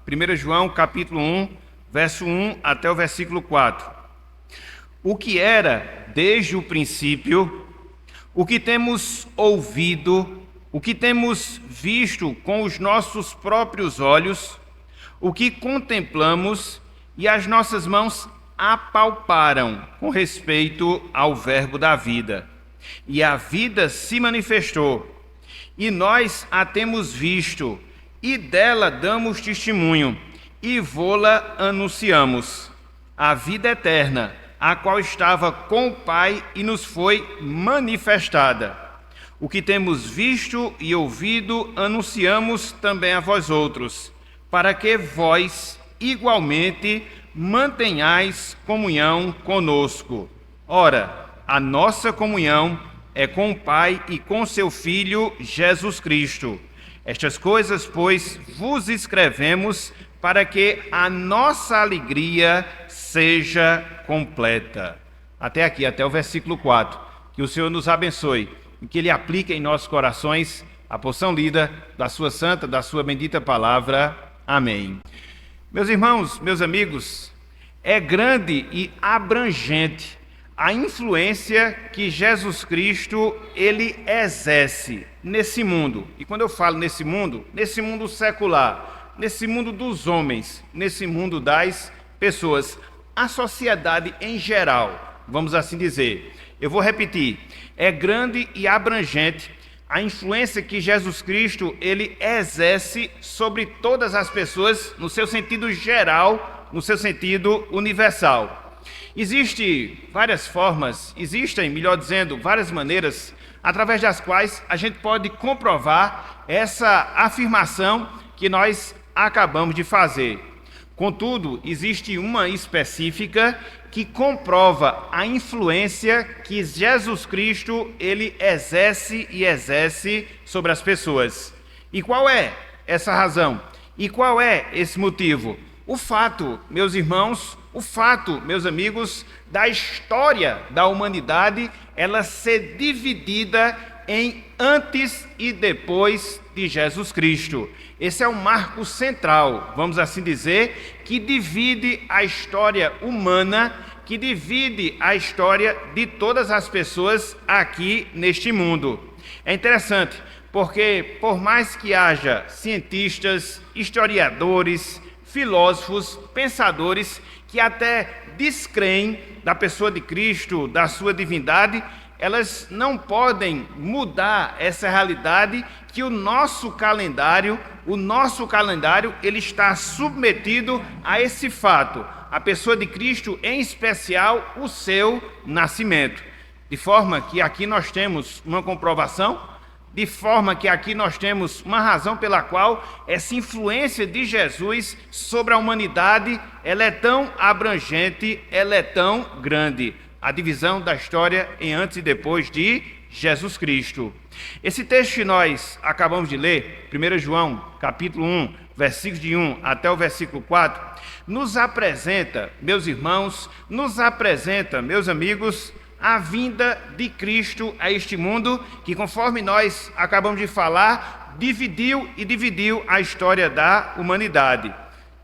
1 João capítulo 1, verso 1 até o versículo 4. O que era desde o princípio, o que temos ouvido, o que temos visto com os nossos próprios olhos, o que contemplamos e as nossas mãos apalparam com respeito ao Verbo da vida. E a vida se manifestou, e nós a temos visto, e dela damos testemunho, e vô-la anunciamos, a vida eterna, a qual estava com o Pai e nos foi manifestada. O que temos visto e ouvido anunciamos também a vós outros, para que vós igualmente mantenhais comunhão conosco. Ora, a nossa comunhão é com o Pai e com seu Filho Jesus Cristo. Estas coisas, pois, vos escrevemos para que a nossa alegria seja completa. Até aqui, até o versículo 4. Que o Senhor nos abençoe e que Ele aplique em nossos corações a porção lida da sua santa, da sua bendita palavra. Amém. Meus irmãos, meus amigos, é grande e abrangente a influência que Jesus Cristo ele exerce nesse mundo. E quando eu falo nesse mundo secular, nesse mundo dos homens, nesse mundo das pessoas, a sociedade em geral, vamos assim dizer. Eu vou repetir, é grande e abrangente a influência que Jesus Cristo ele exerce sobre todas as pessoas no seu sentido geral, no seu sentido universal. Existem, melhor dizendo, várias maneiras através das quais a gente pode comprovar essa afirmação que nós acabamos de fazer. Contudo, existe uma específica que comprova a influência que Jesus Cristo ele exerce sobre as pessoas. E qual é essa razão? E qual é esse motivo? O fato, meus irmãos, meus amigos, da história da humanidade, ela ser dividida em antes e depois de Jesus Cristo. Esse é o marco central, vamos assim dizer, que divide a história humana, que divide a história de todas as pessoas aqui neste mundo. É interessante, porque por mais que haja cientistas, historiadores, filósofos, pensadores que até descreem da pessoa de Cristo, da sua divindade, elas não podem mudar essa realidade que o nosso calendário ele está submetido a esse fato, a pessoa de Cristo, em especial o seu nascimento. De forma que aqui nós temos uma comprovação, de forma que aqui nós temos uma razão pela qual essa influência de Jesus sobre a humanidade, ela é tão abrangente, ela é tão grande. A divisão da história em antes e depois de Jesus Cristo. Esse texto que nós acabamos de ler, 1 João, capítulo 1, versículos de 1 até o versículo 4, nos apresenta, meus irmãos, meus amigos, a vinda de Cristo a este mundo, que conforme nós acabamos de falar, dividiu a história da humanidade.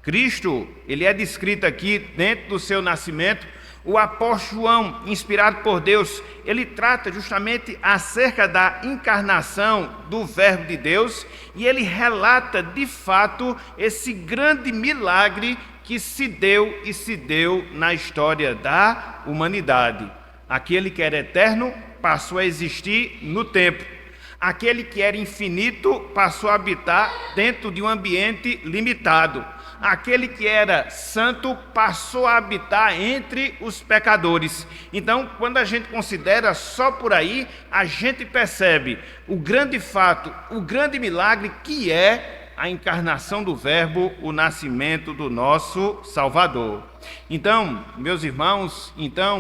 Cristo, ele é descrito aqui dentro do seu nascimento. O apóstolo João, inspirado por Deus, ele trata justamente acerca da encarnação do Verbo de Deus e ele relata de fato esse grande milagre que se deu na história da humanidade. Aquele que era eterno passou a existir no tempo. Aquele que era infinito passou a habitar dentro de um ambiente limitado. Aquele que era santo passou a habitar entre os pecadores. Então, quando a gente considera só por aí, a gente percebe o grande fato, o grande milagre que é a encarnação do Verbo, o nascimento do nosso Salvador. Então, meus irmãos,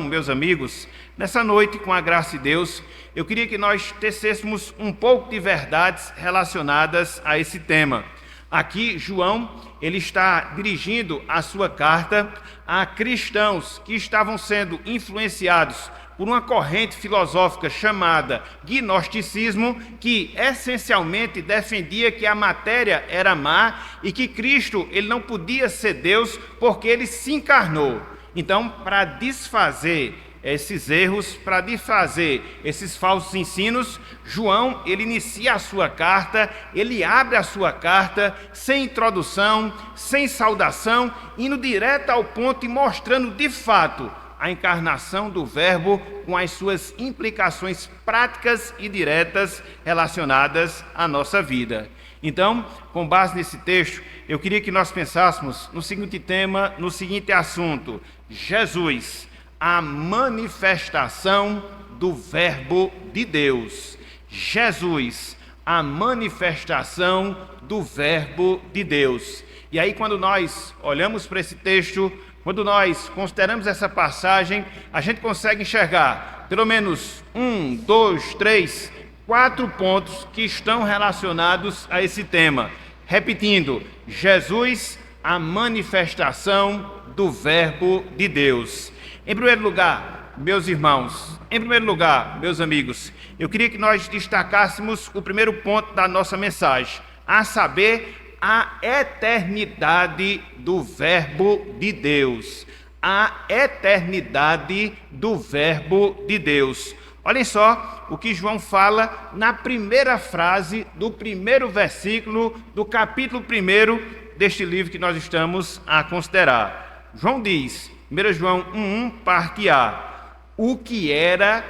meus amigos, nessa noite, com a graça de Deus, eu queria que nós tecêssemos um pouco de verdades relacionadas a esse tema. Aqui, João, ele está dirigindo a sua carta a cristãos que estavam sendo influenciados por uma corrente filosófica chamada gnosticismo, que essencialmente defendia que a matéria era má e que Cristo ele não podia ser Deus porque ele se encarnou. Então, para desfazer esses erros, para desfazer esses falsos ensinos, João, ele inicia a sua carta, ele abre a sua carta sem introdução, sem saudação, indo direto ao ponto e mostrando de fato a encarnação do Verbo com as suas implicações práticas e diretas relacionadas à nossa vida. Então, com base nesse texto, eu queria que nós pensássemos no seguinte tema, no seguinte assunto: Jesus, a manifestação do Verbo de Deus. Jesus, a manifestação do Verbo de Deus. E aí, quando nós olhamos para esse texto, quando nós consideramos essa passagem, a gente consegue enxergar pelo menos 1, 2, 3, 4 pontos que estão relacionados a esse tema. Repetindo, Jesus, a manifestação do Verbo de Deus. Em primeiro lugar, meus irmãos, em primeiro lugar, meus amigos, eu queria que nós destacássemos o primeiro ponto da nossa mensagem, a saber, a eternidade do Verbo de Deus. A eternidade do Verbo de Deus. Olhem só o que João fala na primeira frase do primeiro versículo do capítulo 1 deste livro que nós estamos a considerar. João diz, 1 João 1, parte A, o que era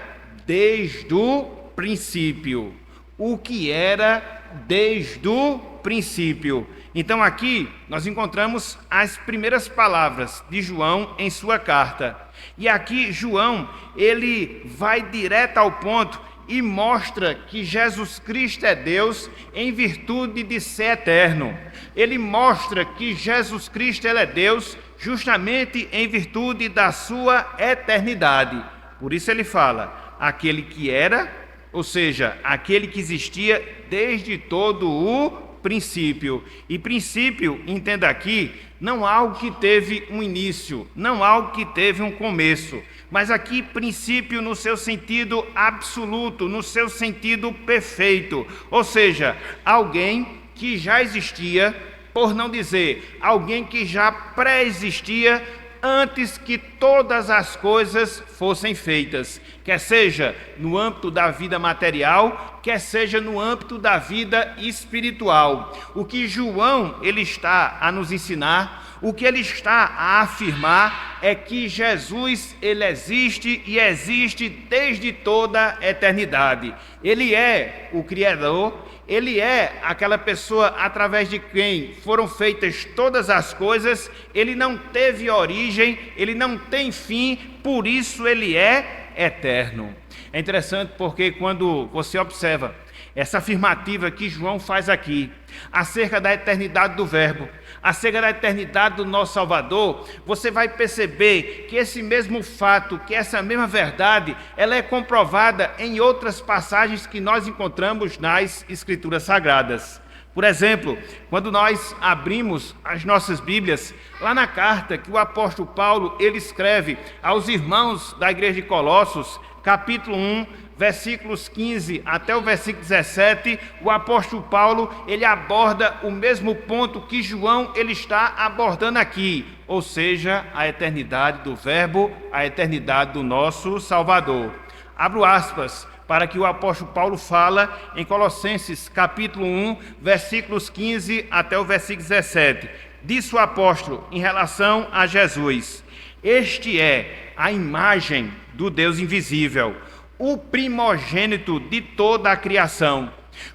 desde o princípio. O que era desde o princípio. Então aqui nós encontramos as primeiras palavras de João em sua carta. E aqui João, ele vai direto ao ponto e mostra que Jesus Cristo é Deus em virtude de ser eterno. Ele mostra que Jesus Cristo ele é Deus justamente em virtude da sua eternidade. Por isso ele fala, aquele que era, ou seja, aquele que existia desde todo o princípio. E princípio, entenda aqui, não algo que teve um início, não algo que teve um começo, mas aqui princípio no seu sentido absoluto, no seu sentido perfeito, ou seja, alguém que já existia, por não dizer, alguém que já pré-existia antes que todas as coisas fossem feitas, quer seja no âmbito da vida material, quer seja no âmbito da vida espiritual. O que João ele está a nos ensinar, o que ele está a afirmar é que Jesus ele existe e existe desde toda a eternidade. Ele é o Criador, ele é aquela pessoa através de quem foram feitas todas as coisas, ele não teve origem, ele não tem fim, por isso ele é eterno. É interessante porque quando você observa essa afirmativa que João faz aqui, acerca da eternidade do Verbo, acerca da eternidade do nosso Salvador, você vai perceber que esse mesmo fato, que essa mesma verdade, ela é comprovada em outras passagens que nós encontramos nas Escrituras Sagradas. Por exemplo, quando nós abrimos as nossas Bíblias, lá na carta que o apóstolo Paulo ele escreve aos irmãos da igreja de Colossos, capítulo 1, versículos 15 até o versículo 17, o apóstolo Paulo ele aborda o mesmo ponto que João ele está abordando aqui, ou seja, a eternidade do Verbo, a eternidade do nosso Salvador. Abro aspas para que o apóstolo Paulo fala em Colossenses capítulo 1, versículos 15 até o versículo 17. Diz o apóstolo em relação a Jesus: este é a imagem do Deus invisível, o primogênito de toda a criação,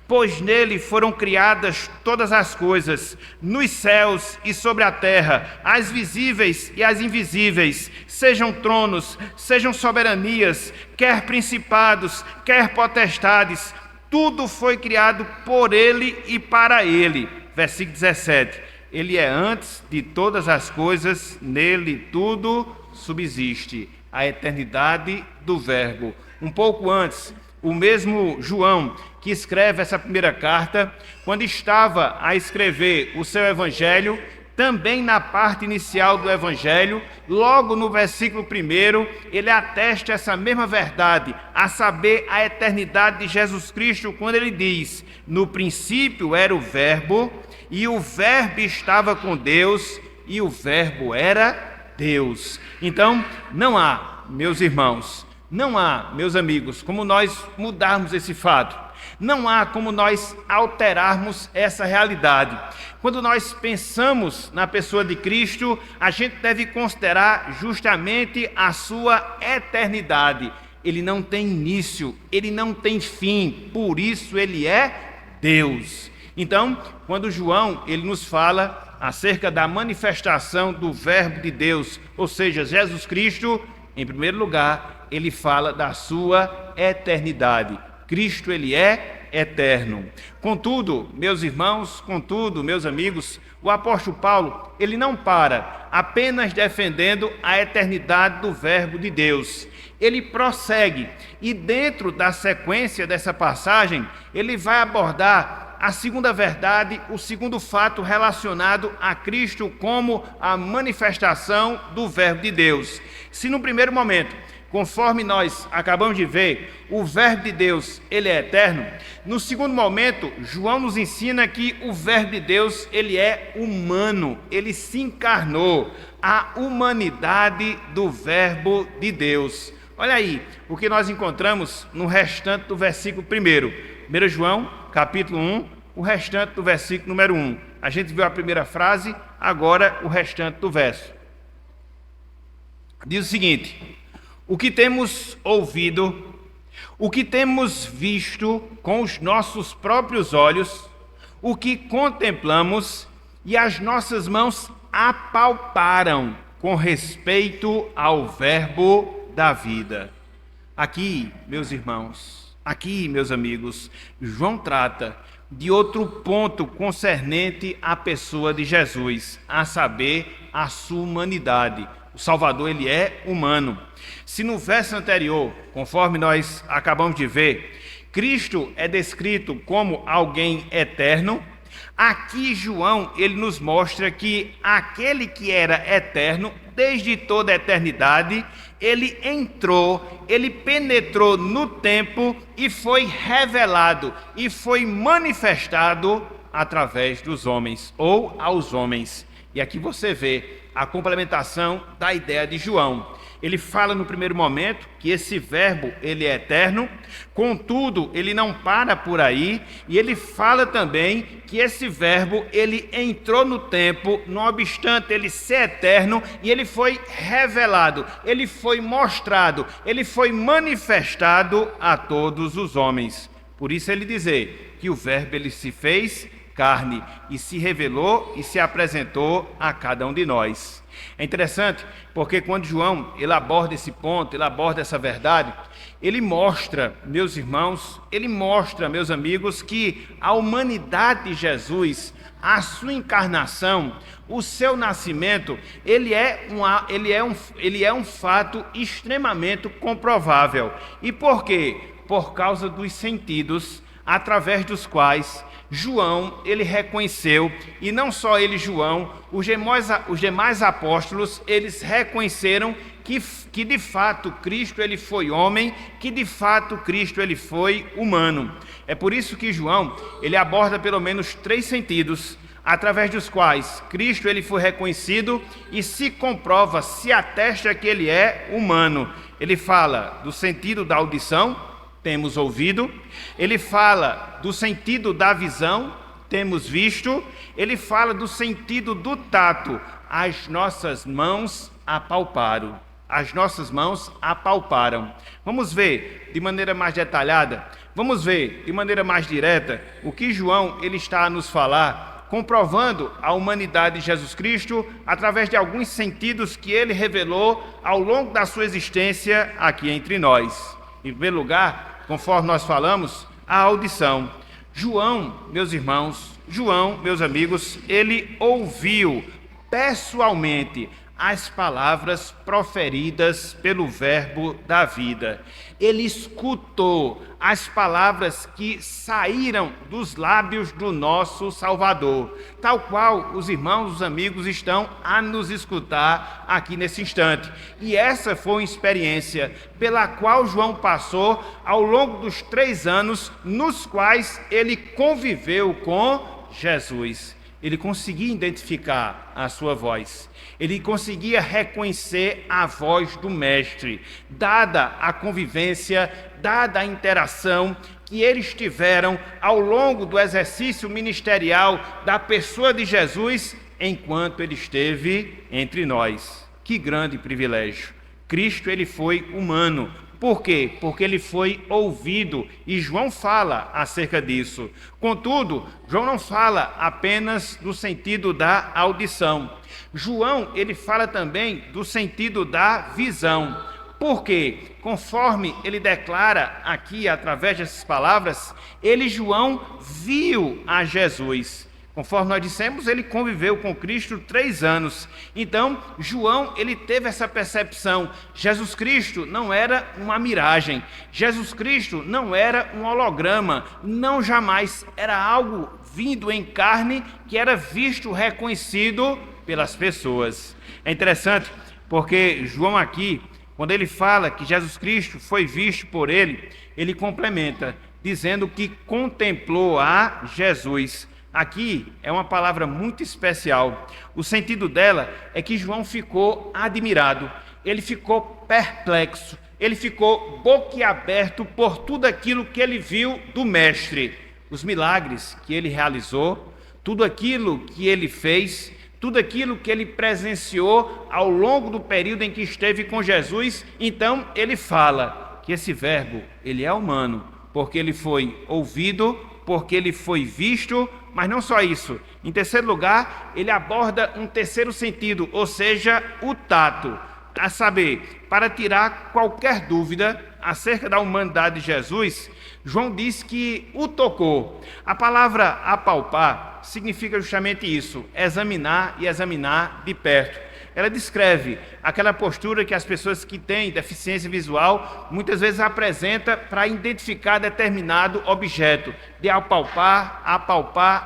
pois nele foram criadas todas as coisas, nos céus e sobre a terra, as visíveis e as invisíveis, sejam tronos, sejam soberanias, quer principados, quer potestades, tudo foi criado por ele e para ele. Versículo 17, ele é antes de todas as coisas, nele tudo subsiste. A eternidade do Verbo. Um pouco antes, o mesmo João, que escreve essa primeira carta, quando estava a escrever o seu evangelho, também na parte inicial do Evangelho, logo no versículo 1, ele atesta essa mesma verdade, a saber, a eternidade de Jesus Cristo, quando ele diz: no princípio era o Verbo, e o Verbo estava com Deus, e o Verbo era Deus. Então, não há, meus irmãos, não há, meus amigos, como nós mudarmos esse fato. Não há como nós alterarmos essa realidade. Quando nós pensamos na pessoa de Cristo, a gente deve considerar justamente a sua eternidade. Ele não tem início, ele não tem fim, por isso ele é Deus. Então, quando João ele nos fala acerca da manifestação do Verbo de Deus, ou seja, Jesus Cristo, em primeiro lugar, ele fala da sua eternidade. Cristo, ele é eterno. Contudo, meus irmãos, contudo, meus amigos, o apóstolo Paulo, ele não para apenas defendendo a eternidade do Verbo de Deus. Ele prossegue e dentro da sequência dessa passagem, ele vai abordar a segunda verdade, o segundo fato relacionado a Cristo como a manifestação do Verbo de Deus. Se no primeiro momento, conforme nós acabamos de ver, o Verbo de Deus, ele é eterno. No segundo momento, João nos ensina que o Verbo de Deus, ele é humano, ele se encarnou, a humanidade do Verbo de Deus. Olha aí o que nós encontramos no restante do versículo 1. 1 João, capítulo 1, o restante do versículo número 1. A gente viu a primeira frase, agora o restante do verso. Diz o seguinte: o que temos ouvido, o que temos visto com os nossos próprios olhos, o que contemplamos e as nossas mãos apalparam com respeito ao Verbo da vida. Aqui, meus irmãos, aqui, meus amigos, João trata de outro ponto concernente à pessoa de Jesus, a saber, a sua humanidade. O Salvador, ele é humano. Se no verso anterior, conforme nós acabamos de ver, Cristo é descrito como alguém eterno, aqui João, ele nos mostra que aquele que era eterno, desde toda a eternidade, ele entrou, ele penetrou no tempo e foi revelado, e foi manifestado através dos homens, ou aos homens. E aqui você vê a complementação da ideia de João. Ele fala no primeiro momento que esse verbo ele é eterno, contudo ele não para por aí, e ele fala também que esse verbo ele entrou no tempo, não obstante ele ser eterno, e ele foi revelado, ele foi mostrado, ele foi manifestado a todos os homens. Por isso ele dizer que o verbo ele se fez carne e se revelou e se apresentou a cada um de nós. É interessante porque quando João ele aborda esse ponto, ele aborda essa verdade, ele mostra, meus irmãos, ele mostra, meus amigos, que a humanidade de Jesus, a sua encarnação, o seu nascimento, ele é um fato extremamente comprovável. E por quê? Por causa dos sentidos através dos quais João, ele reconheceu, e não só ele, João, os demais apóstolos, eles reconheceram que de fato Cristo ele foi homem, que de fato Cristo ele foi humano. É por isso que João, ele aborda pelo menos 3 sentidos, através dos quais Cristo ele foi reconhecido e se comprova, se atesta que ele é humano. Ele fala do sentido da audição, temos ouvido. Ele fala do sentido da visão, temos visto. Ele fala do sentido do tato, as nossas mãos apalparam. As nossas mãos apalparam. Vamos ver de maneira mais detalhada, vamos ver de maneira mais direta o que João ele está a nos falar, comprovando a humanidade de Jesus Cristo através de alguns sentidos que ele revelou ao longo da sua existência aqui entre nós. Em primeiro lugar, conforme nós falamos, a audição. João, meus irmãos, João, meus amigos, ele ouviu pessoalmente as palavras proferidas pelo Verbo da vida. Ele escutou as palavras que saíram dos lábios do nosso Salvador, tal qual os irmãos, os amigos estão a nos escutar aqui nesse instante. E essa foi uma experiência pela qual João passou ao longo dos 3 anos nos quais ele conviveu com Jesus. Ele conseguia identificar a sua voz, ele conseguia reconhecer a voz do Mestre, dada a convivência, dada a interação que eles tiveram ao longo do exercício ministerial da pessoa de Jesus, enquanto ele esteve entre nós. Que grande privilégio! Cristo, ele foi humano. Por quê? Porque ele foi ouvido, e João fala acerca disso. Contudo, João não fala apenas do sentido da audição. João, ele fala também do sentido da visão. Por quê? Conforme ele declara aqui, através dessas palavras, João, viu a Jesus. Conforme nós dissemos, ele conviveu com Cristo 3 anos. Então, João, ele teve essa percepção. Jesus Cristo não era uma miragem. Jesus Cristo não era um holograma. Não jamais. Era algo vindo em carne que era visto, reconhecido pelas pessoas. É interessante porque João aqui, quando ele fala que Jesus Cristo foi visto por ele, ele complementa, dizendo que contemplou a Jesus. Aqui é uma palavra muito especial. O sentido dela é que João ficou admirado, ele ficou perplexo, ele ficou boquiaberto por tudo aquilo que ele viu do Mestre, os milagres que ele realizou, tudo aquilo que ele fez, tudo aquilo que ele presenciou ao longo do período em que esteve com Jesus. Então ele fala que esse verbo, ele é humano, porque ele foi ouvido, porque ele foi visto. Mas não só isso. Em terceiro lugar, ele aborda um terceiro sentido, ou seja, o tato. A saber, para tirar qualquer dúvida acerca da humanidade de Jesus, João diz que o tocou. A palavra apalpar significa justamente isso, examinar e examinar de perto. Ela descreve aquela postura que as pessoas que têm deficiência visual muitas vezes apresentam para identificar determinado objeto, de apalpar,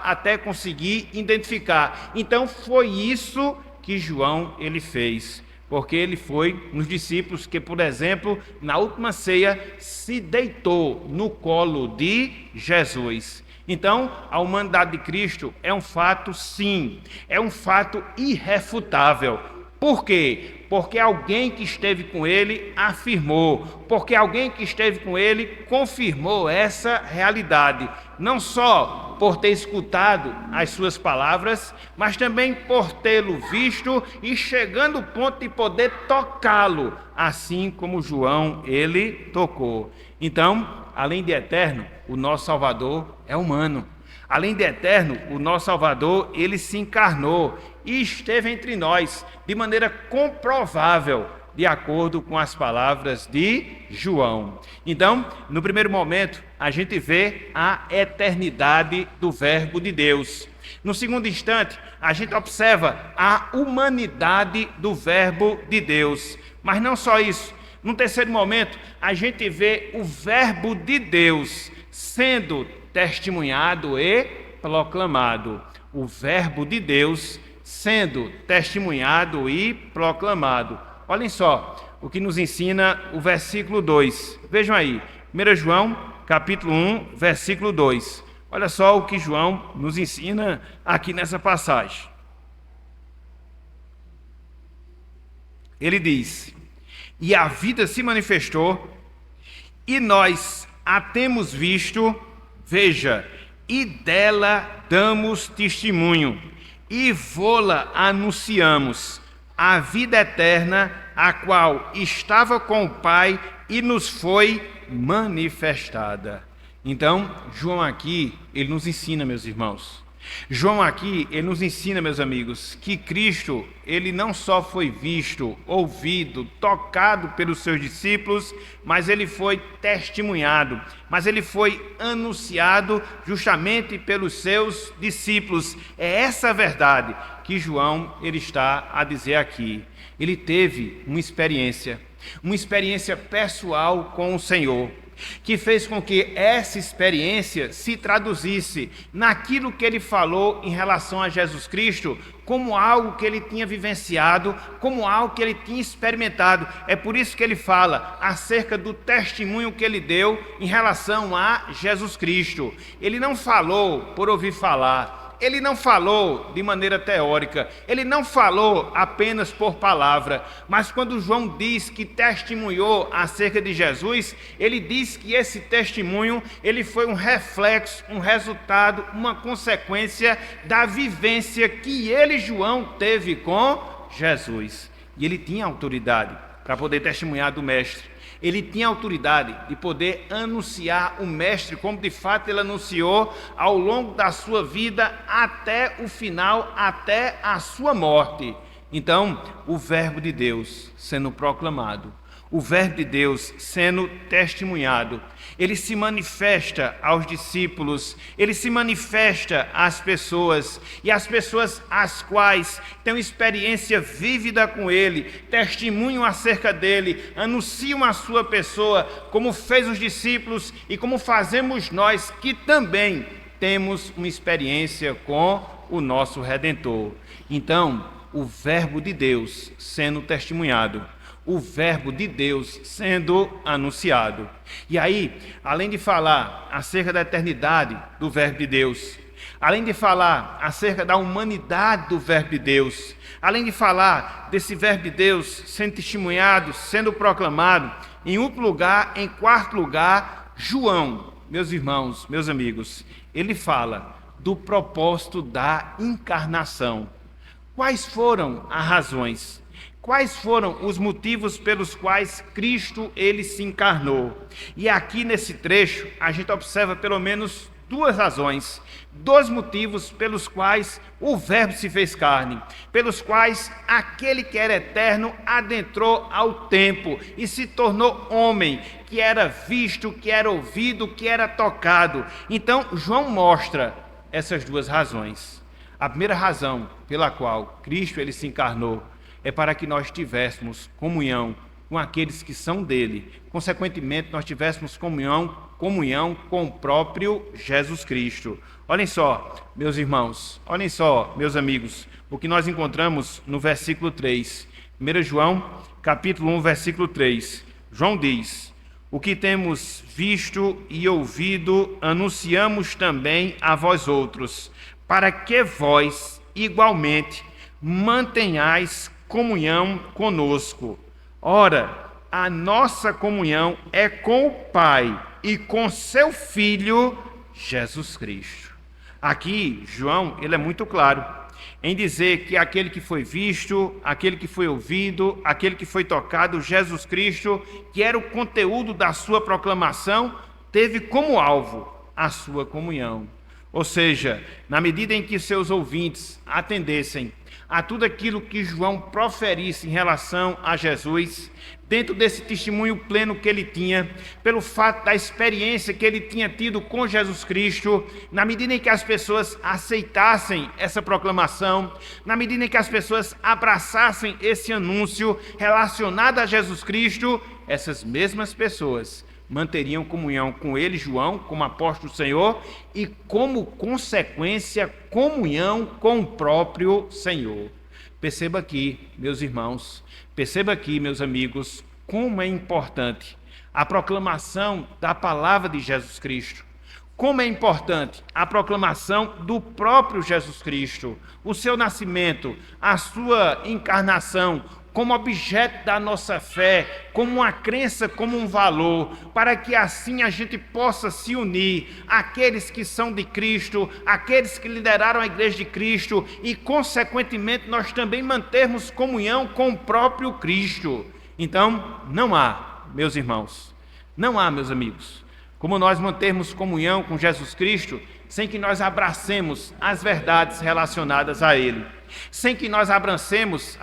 até conseguir identificar. Então foi isso que João ele fez, porque ele foi um dos discípulos que, por exemplo, na última ceia, se deitou no colo de Jesus. Então, a humanidade de Cristo é um fato, sim, é um fato irrefutável. Por quê? Porque alguém que esteve com ele afirmou, porque alguém que esteve com ele confirmou essa realidade, não só por ter escutado as suas palavras, mas também por tê-lo visto e chegando ao ponto de poder tocá-lo, assim como João ele tocou. Então, além de eterno, o nosso Salvador é humano. Além de eterno, o nosso Salvador, ele se encarnou e esteve entre nós de maneira comprovável, de acordo com as palavras de João. Então, no primeiro momento, a gente vê a eternidade do Verbo de Deus. No segundo instante, a gente observa a humanidade do Verbo de Deus. Mas não só isso. No terceiro momento, a gente vê o Verbo de Deus sendo testemunhado e proclamado. O Verbo de Deus sendo testemunhado e proclamado. Olhem só o que nos ensina o versículo 2. Vejam aí, 1 João, capítulo 1, versículo 2. Olha só o que João nos ensina aqui nessa passagem. Ele diz: e a vida se manifestou, e nós a temos visto, veja, e dela damos testemunho, e vô-la anunciamos, a vida eterna, a qual estava com o Pai e nos foi manifestada. Então, João aqui, ele nos ensina, meus irmãos. João aqui, ele nos ensina, meus amigos, que Cristo, ele não só foi visto, ouvido, tocado pelos seus discípulos, mas ele foi testemunhado, mas ele foi anunciado justamente pelos seus discípulos. É essa a verdade. que João ele está a dizer aqui. Ele teve uma experiência pessoal com o Senhor, que fez com que essa experiência se traduzisse naquilo que ele falou em relação a Jesus Cristo, como algo que ele tinha vivenciado, como algo que ele tinha experimentado. É por isso que ele fala acerca do testemunho que ele deu em relação a Jesus Cristo. Ele não falou por ouvir falar, ele não falou de maneira teórica, ele não falou apenas por palavra, mas quando João diz que testemunhou acerca de Jesus, ele diz que esse testemunho ele foi um reflexo, um resultado, uma consequência da vivência que ele, João, teve com Jesus. E ele tinha autoridade para poder testemunhar do Mestre. Ele tinha autoridade de poder anunciar o Mestre, como de fato ele anunciou ao longo da sua vida até o final, até a sua morte. Então, o Verbo de Deus sendo proclamado, o Verbo de Deus sendo testemunhado, ele se manifesta aos discípulos, ele se manifesta às pessoas, e as pessoas as quais têm experiência vívida com ele, testemunham acerca dele, anunciam a sua pessoa, como fez os discípulos e como fazemos nós, que também temos uma experiência com o nosso Redentor. Então, o Verbo de Deus sendo testemunhado, o Verbo de Deus sendo anunciado. E aí, além de falar acerca da eternidade do Verbo de Deus, além de falar acerca da humanidade do Verbo de Deus, além de falar desse Verbo de Deus sendo testemunhado, sendo proclamado, em último lugar, em quarto lugar, João, meus irmãos, meus amigos, ele fala do propósito da encarnação. Quais foram as razões? Quais foram os motivos pelos quais Cristo ele se encarnou? E aqui nesse trecho a gente observa pelo menos duas razões, dois motivos pelos quais o Verbo se fez carne, pelos quais aquele que era eterno adentrou ao tempo e se tornou homem, que era visto, que era ouvido, que era tocado. Então João mostra essas duas razões. A primeira razão pela qual Cristo ele se encarnou é para que nós tivéssemos comunhão com aqueles que são dele. Consequentemente, nós tivéssemos comunhão com o próprio Jesus Cristo. Olhem só, meus irmãos, olhem só, meus amigos, o que nós encontramos no versículo 3. 1 João, capítulo 1, versículo 3. João diz: o que temos visto e ouvido, anunciamos também a vós outros, para que vós, igualmente, mantenhais comunhão conosco. Ora, a nossa comunhão é com o Pai e com seu Filho, Jesus Cristo. Aqui, João, ele é muito claro em dizer que aquele que foi visto, aquele que foi ouvido, aquele que foi tocado, Jesus Cristo, que era o conteúdo da sua proclamação, teve como alvo a sua comunhão. Ou seja, na medida em que seus ouvintes atendessem a tudo aquilo que João proferisse em relação a Jesus, dentro desse testemunho pleno que ele tinha, pelo fato da experiência que ele tinha tido com Jesus Cristo, na medida em que as pessoas aceitassem essa proclamação, na medida em que as pessoas abraçassem esse anúncio relacionado a Jesus Cristo, essas mesmas pessoas manteriam comunhão com ele, João, como apóstolo do Senhor, e como consequência, comunhão com o próprio Senhor. Perceba aqui, meus irmãos, perceba aqui, meus amigos, como é importante a proclamação da palavra de Jesus Cristo. Como é importante a proclamação do próprio Jesus Cristo, o seu nascimento, a sua encarnação, como objeto da nossa fé, como uma crença, como um valor, para que assim a gente possa se unir àqueles que são de Cristo, àqueles que lideraram a igreja de Cristo e, consequentemente, nós também mantermos comunhão com o próprio Cristo. Então, não há, meus irmãos, não há, meus amigos, como nós mantermos comunhão com Jesus Cristo sem que nós abracemos as verdades relacionadas a Ele, sem que nós abracemos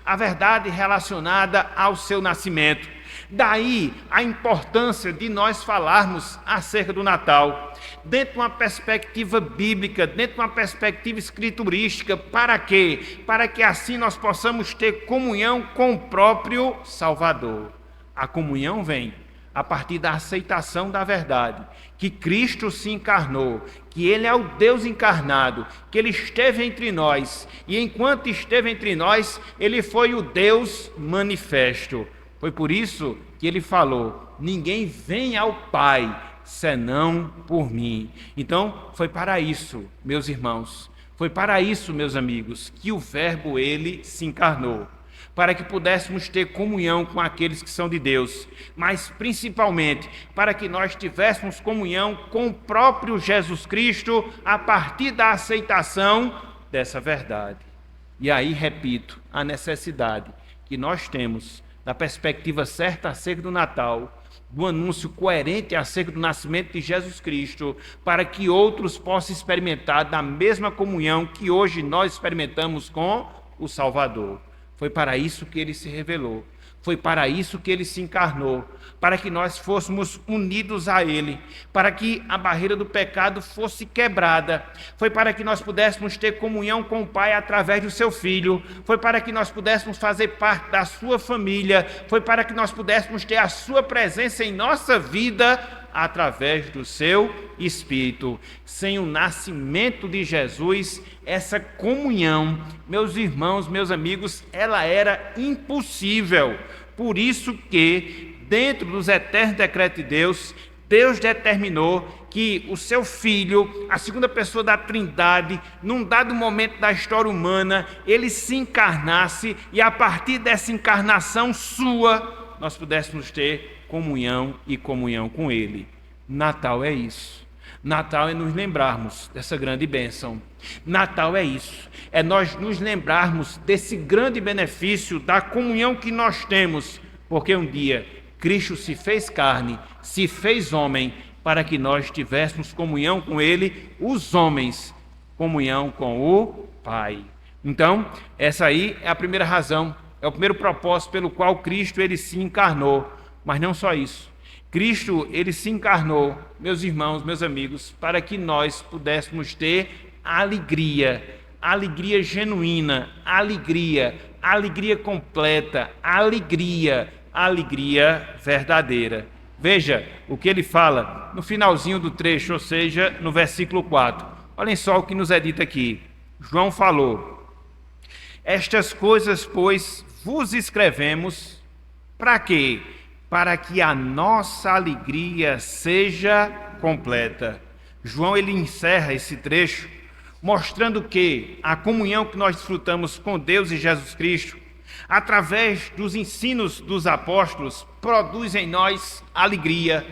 a verdade relacionada ao seu nascimento. Daí a importância de nós falarmos acerca do Natal, dentro de uma perspectiva bíblica, dentro de uma perspectiva escriturística. Para quê? Para que assim nós possamos ter comunhão com o próprio Salvador. A comunhão vem a partir da aceitação da verdade, que Cristo se encarnou, que Ele é o Deus encarnado, que Ele esteve entre nós, e enquanto esteve entre nós, Ele foi o Deus manifesto. Foi por isso que Ele falou: ninguém vem ao Pai, senão por mim. Então, foi para isso, meus irmãos, foi para isso, meus amigos, que o Verbo, Ele se encarnou, para que pudéssemos ter comunhão com aqueles que são de Deus, mas principalmente para que nós tivéssemos comunhão com o próprio Jesus Cristo a partir da aceitação dessa verdade. E aí, repito, a necessidade que nós temos da perspectiva certa acerca do Natal, do anúncio coerente acerca do nascimento de Jesus Cristo, para que outros possam experimentar da mesma comunhão que hoje nós experimentamos com o Salvador. Foi para isso que Ele se revelou, foi para isso que Ele se encarnou, para que nós fôssemos unidos a Ele, para que a barreira do pecado fosse quebrada, foi para que nós pudéssemos ter comunhão com o Pai através do Seu Filho, foi para que nós pudéssemos fazer parte da Sua família, foi para que nós pudéssemos ter a Sua presença em nossa vida através do Seu Espírito. Sem o nascimento de Jesus, essa comunhão, meus irmãos, meus amigos, ela era impossível. Por isso que, dentro dos eternos decretos de Deus, Deus determinou que o Seu Filho, a segunda pessoa da Trindade, num dado momento da história humana, Ele se encarnasse, e a partir dessa encarnação sua, nós pudéssemos ter comunhão e comunhão com Ele. Natal é isso. Natal é nos lembrarmos dessa grande bênção. Natal é isso. É nós nos lembrarmos desse grande benefício da comunhão que nós temos, porque um dia Cristo se fez carne, se fez homem, para que nós tivéssemos comunhão com Ele, os homens, comunhão com o Pai. Então, essa aí é a primeira razão, é o primeiro propósito pelo qual Cristo ele se encarnou. Mas não só isso. Cristo, Ele se encarnou, meus irmãos, meus amigos, para que nós pudéssemos ter alegria, alegria genuína, alegria completa, alegria verdadeira. Veja o que ele fala no finalzinho do trecho, ou seja, no versículo 4. Olhem só o que nos é dito aqui. João falou: estas coisas, pois, vos escrevemos, para quê? Para que a nossa alegria seja completa. João ele encerra esse trecho mostrando que a comunhão que nós desfrutamos com Deus e Jesus Cristo, através dos ensinos dos apóstolos, produz em nós alegria,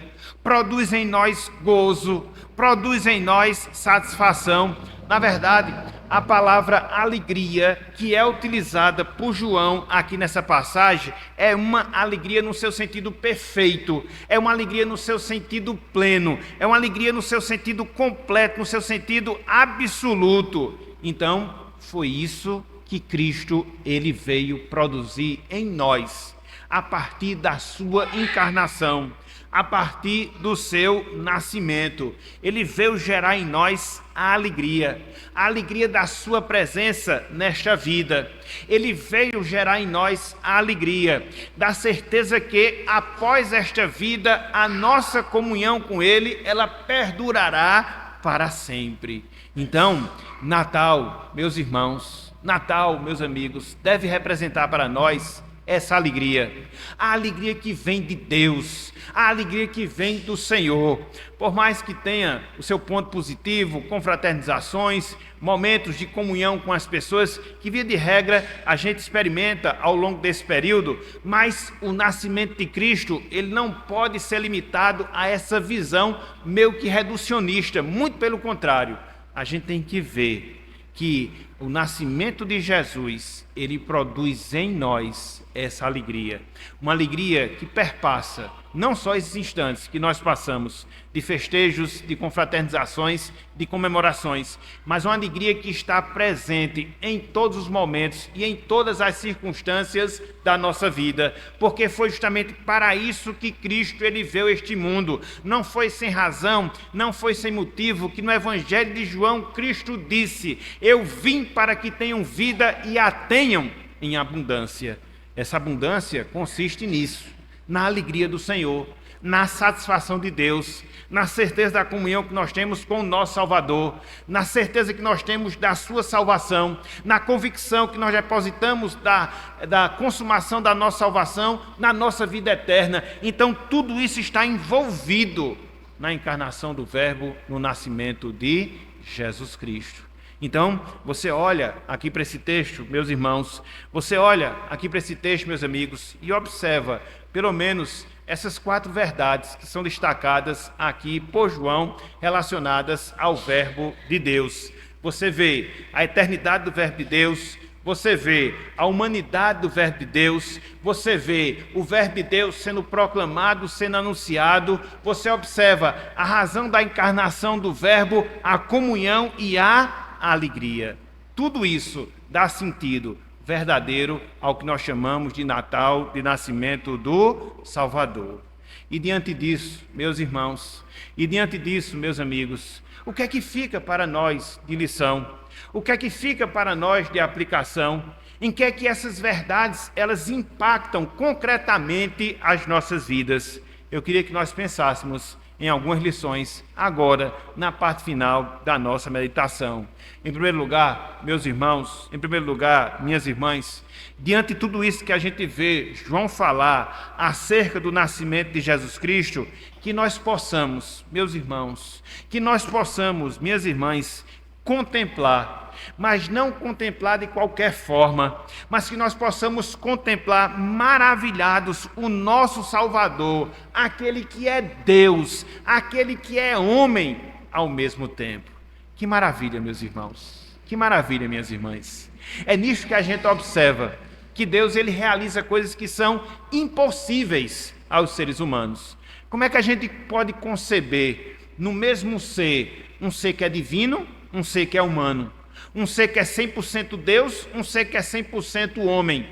produz em nós gozo, produz em nós satisfação. Na verdade, a palavra alegria que é utilizada por João aqui nessa passagem é uma alegria no seu sentido perfeito, é uma alegria no seu sentido pleno, é uma alegria no seu sentido completo, no seu sentido absoluto. Então, foi isso que Cristo ele veio produzir em nós, a partir da sua encarnação, a partir do seu nascimento. Ele veio gerar em nós a alegria da sua presença nesta vida. Ele veio gerar em nós a alegria da certeza que após esta vida a nossa comunhão com Ele, ela perdurará para sempre. Então, Natal, meus irmãos, Natal, meus amigos, deve representar para nós essa alegria, a alegria que vem de Deus, a alegria que vem do Senhor. Por mais que tenha o seu ponto positivo, confraternizações, momentos de comunhão com as pessoas, que via de regra a gente experimenta ao longo desse período, mas o nascimento de Cristo, ele não pode ser limitado a essa visão meio que reducionista, muito pelo contrário. A gente tem que ver que o nascimento de Jesus, ele produz em nós essa alegria. Uma alegria que perpassa não só esses instantes que nós passamos de festejos, de confraternizações, de comemorações, mas uma alegria que está presente em todos os momentos e em todas as circunstâncias da nossa vida, porque foi justamente para isso que Cristo ele veio a este mundo. Não foi sem razão, não foi sem motivo que no Evangelho de João Cristo disse: eu vim para que tenham vida e a tenham em abundância. Essa abundância consiste nisso, na alegria do Senhor, na satisfação de Deus, na certeza da comunhão que nós temos com o nosso Salvador, na certeza que nós temos da sua salvação, na convicção que nós depositamos da consumação da nossa salvação na nossa vida eterna. Então tudo isso está envolvido na encarnação do Verbo, no nascimento de Jesus Cristo. Então, você olha aqui para esse texto, meus irmãos, você olha aqui para esse texto, meus amigos, e observa, pelo menos, essas 4 verdades que são destacadas aqui por João, relacionadas ao Verbo de Deus. Você vê a eternidade do Verbo de Deus, você vê a humanidade do Verbo de Deus, você vê o Verbo de Deus sendo proclamado, sendo anunciado, você observa a razão da encarnação do Verbo, a comunhão e a alegria. Tudo isso dá sentido verdadeiro ao que nós chamamos de Natal, de nascimento do Salvador. E diante disso, meus irmãos, e diante disso, meus amigos, o que é que fica para nós de lição? O que é que fica para nós de aplicação? Em que é que essas verdades, elas impactam concretamente as nossas vidas? Eu queria que nós pensássemos em algumas lições, agora, na parte final da nossa meditação. Em primeiro lugar, meus irmãos, em primeiro lugar, minhas irmãs, diante de tudo isso que a gente vê João falar acerca do nascimento de Jesus Cristo, que nós possamos, meus irmãos, que nós possamos, minhas irmãs, contemplar, mas não contemplar de qualquer forma, mas que nós possamos contemplar maravilhados o nosso Salvador, aquele que é Deus, aquele que é homem ao mesmo tempo. Que maravilha, meus irmãos, que maravilha, minhas irmãs. É nisso que a gente observa que Deus ele realiza coisas que são impossíveis aos seres humanos. Como é que a gente pode conceber no mesmo ser, um ser que é divino, um ser que é humano, um ser que é 100% Deus, um ser que é 100% homem?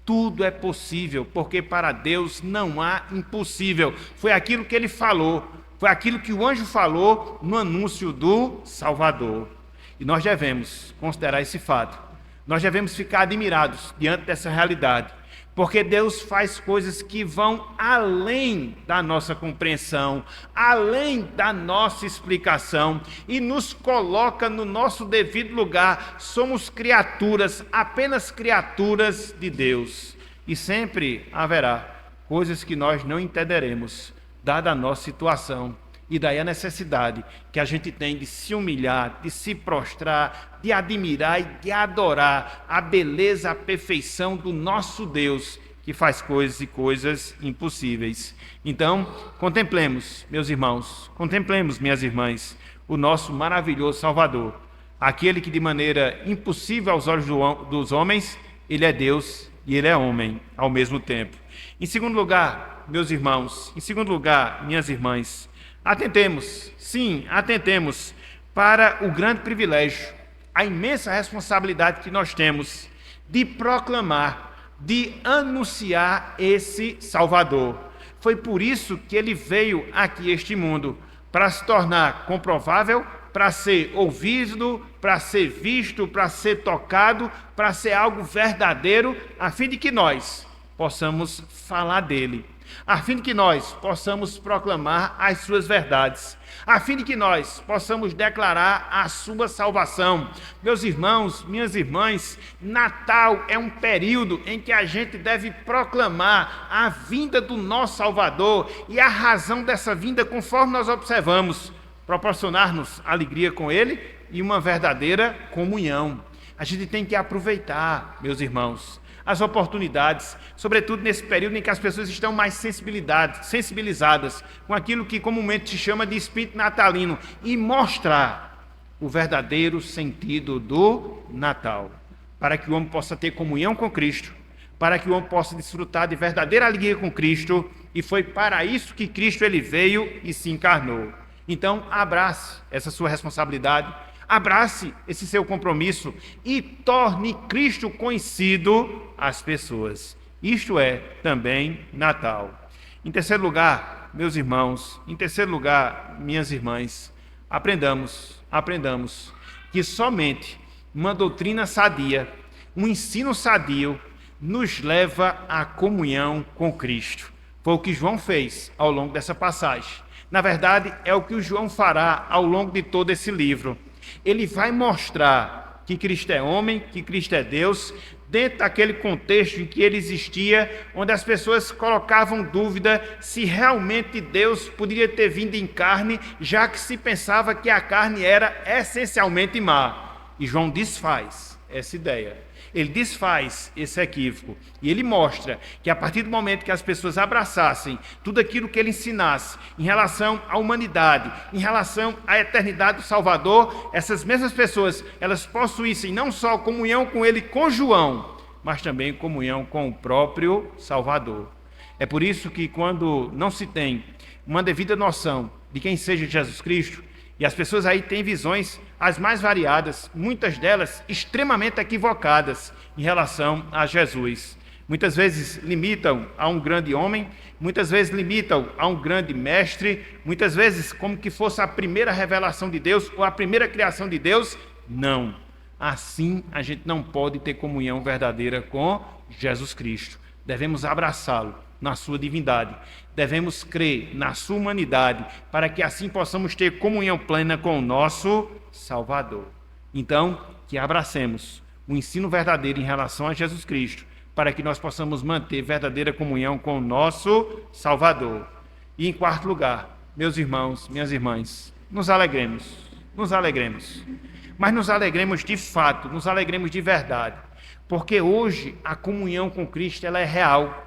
Tudo é possível, porque para Deus não há impossível. Foi aquilo que ele falou, foi aquilo que o anjo falou no anúncio do Salvador. E nós devemos considerar esse fato. Nós devemos ficar admirados diante dessa realidade, porque Deus faz coisas que vão além da nossa compreensão, além da nossa explicação, e nos coloca no nosso devido lugar. Somos criaturas, apenas criaturas de Deus. E sempre haverá coisas que nós não entenderemos, dada a nossa situação. E daí a necessidade que a gente tem de se humilhar, de se prostrar, de admirar e de adorar a beleza, a perfeição do nosso Deus, que faz coisas e coisas impossíveis. Então, contemplemos, meus irmãos, contemplemos, minhas irmãs, o nosso maravilhoso Salvador, aquele que de maneira impossível aos olhos dos homens, ele é Deus e ele é homem ao mesmo tempo. Em segundo lugar, meus irmãos, em segundo lugar, minhas irmãs, atentemos, sim, atentemos para o grande privilégio, a imensa responsabilidade que nós temos de proclamar, de anunciar esse Salvador. Foi por isso que ele veio aqui a este mundo, para se tornar comprovável, para ser ouvido, para ser visto, para ser tocado, para ser algo verdadeiro, a fim de que nós possamos falar dele, a fim de que nós possamos proclamar as suas verdades, a fim de que nós possamos declarar a sua salvação. Meus irmãos, minhas irmãs, Natal é um período em que a gente deve proclamar a vinda do nosso Salvador e a razão dessa vinda, conforme nós observamos, proporcionar-nos alegria com ele e uma verdadeira comunhão. A gente tem que aproveitar, meus irmãos, as oportunidades, sobretudo nesse período em que as pessoas estão mais sensibilizadas com aquilo que comumente se chama de espírito natalino, e mostrar o verdadeiro sentido do Natal, para que o homem possa ter comunhão com Cristo, para que o homem possa desfrutar de verdadeira alegria com Cristo, e foi para isso que Cristo ele veio e se encarnou. Então, abrace essa sua responsabilidade, abrace esse seu compromisso e torne Cristo conhecido às pessoas. Isto é também Natal. Em terceiro lugar, meus irmãos, em terceiro lugar, minhas irmãs, aprendamos que somente uma doutrina sadia, um ensino sadio, nos leva à comunhão com Cristo. Foi o que João fez ao longo dessa passagem. Na verdade, é o que o João fará ao longo de todo esse livro. Ele vai mostrar que Cristo é homem, que Cristo é Deus, dentro daquele contexto em que ele existia, onde as pessoas colocavam dúvida se realmente Deus poderia ter vindo em carne, já que se pensava que a carne era essencialmente má. E João desfaz essa ideia. Ele desfaz esse equívoco e ele mostra que a partir do momento que as pessoas abraçassem tudo aquilo que ele ensinasse em relação à humanidade, em relação à eternidade do Salvador, essas mesmas pessoas, elas possuíssem não só comunhão com ele, com João, mas também comunhão com o próprio Salvador. É por isso que quando não se tem uma devida noção de quem seja Jesus Cristo, e as pessoas aí têm visões as mais variadas, muitas delas extremamente equivocadas em relação a Jesus. Muitas vezes limitam a um grande homem, muitas vezes limitam a um grande mestre, muitas vezes como que fosse a primeira revelação de Deus ou a primeira criação de Deus. Não. Assim a gente não pode ter comunhão verdadeira com Jesus Cristo. Devemos abraçá-lo na sua divindade. Devemos crer na sua humanidade, para que assim possamos ter comunhão plena com o nosso Salvador. Então, que abracemos o ensino verdadeiro em relação a Jesus Cristo, para que nós possamos manter verdadeira comunhão com o nosso Salvador. E em quarto lugar, meus irmãos, minhas irmãs, nos alegremos, mas nos alegremos de fato, nos alegremos de verdade, porque hoje a comunhão com Cristo ela é real.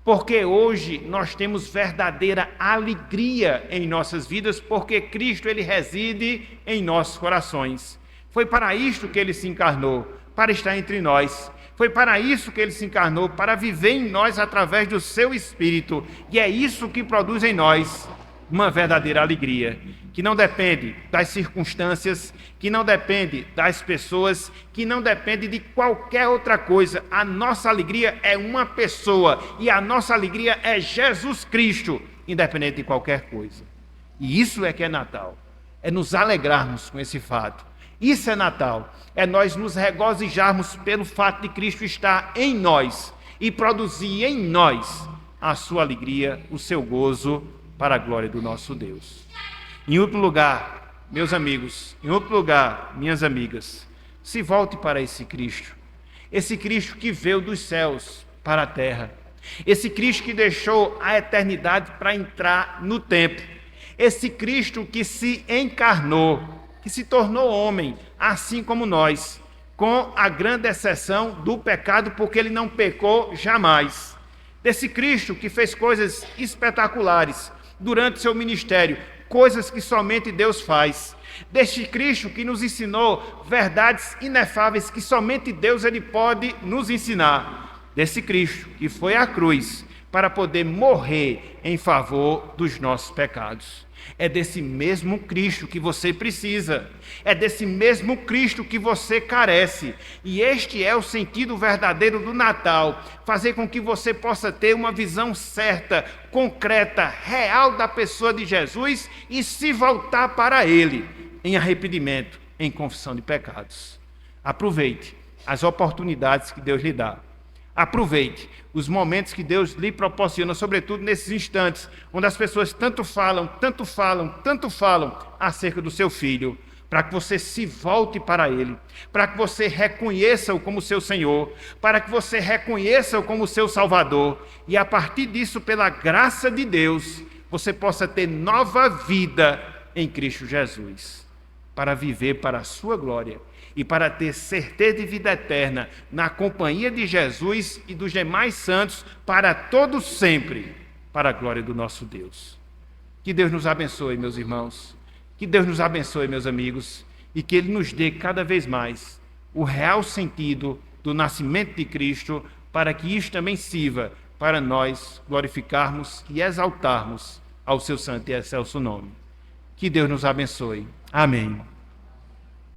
Porque hoje nós temos verdadeira alegria em nossas vidas, porque Cristo ele reside em nossos corações. Foi para isto que ele se encarnou, para estar entre nós. Foi para isso que ele se encarnou, para viver em nós através do seu Espírito. E é isso que produz em nós uma verdadeira alegria, que não depende das circunstâncias, que não depende das pessoas, que não depende de qualquer outra coisa. A nossa alegria é uma pessoa e a nossa alegria é Jesus Cristo, independente de qualquer coisa. E isso é que é Natal, é nos alegrarmos com esse fato. Isso é Natal, é nós nos regozijarmos pelo fato de Cristo estar em nós e produzir em nós a sua alegria, o seu gozo, para a glória do nosso Deus. Em último lugar, meus amigos, em outro lugar, minhas amigas, se volte para esse Cristo que veio dos céus para a terra, esse Cristo que deixou a eternidade para entrar no tempo, esse Cristo que se encarnou, que se tornou homem, assim como nós, com a grande exceção do pecado, porque ele não pecou jamais. Desse Cristo que fez coisas espetaculares durante seu ministério, coisas que somente Deus faz. Deste Cristo que nos ensinou verdades inefáveis que somente Deus ele pode nos ensinar. Desse Cristo que foi à cruz para poder morrer em favor dos nossos pecados. É desse mesmo Cristo que você precisa. É desse mesmo Cristo que você carece. E este é o sentido verdadeiro do Natal. Fazer com que você possa ter uma visão certa, concreta, real da pessoa de Jesus e se voltar para Ele em arrependimento, em confissão de pecados. Aproveite as oportunidades que Deus lhe dá. Aproveite os momentos que Deus lhe proporciona, sobretudo nesses instantes, onde as pessoas tanto falam acerca do seu filho, para que você se volte para ele, para que você reconheça-o como seu Senhor, para que você reconheça-o como seu Salvador, e a partir disso, pela graça de Deus, você possa ter nova vida em Cristo Jesus, para viver para a sua glória e para ter certeza de vida eterna na companhia de Jesus e dos demais santos para todos sempre, para a glória do nosso Deus. Que Deus nos abençoe, meus irmãos. Que Deus nos abençoe, meus amigos. e que Ele nos dê cada vez mais o real sentido do nascimento de Cristo, para que isto também sirva para nós glorificarmos e exaltarmos ao seu santo e excelso nome. Que Deus nos abençoe. Amém.